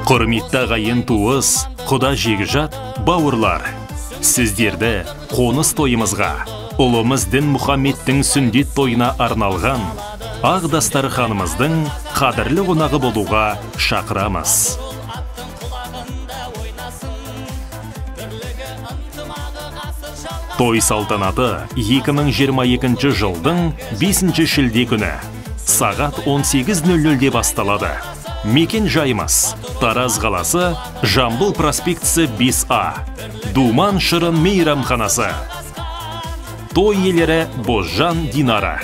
Құрметті ағайын туыс, құда жекжат, бауырлар. Сіздерді қоныс тойымызға, ұлымыз дін Мұхаммедтің сүндет тойына арналған ақ дастарханымыздың қадірлі қонағы болуға шақырамыз. Той салтанаты 2022 жылдың 5 шілде күні сағат 18:00-де басталады. Мекен жайымыз Тараз қаласы, Жамбыл проспектісі 5А, Думан Шырын мейрамханасы. Той иелері Бозжан Динара.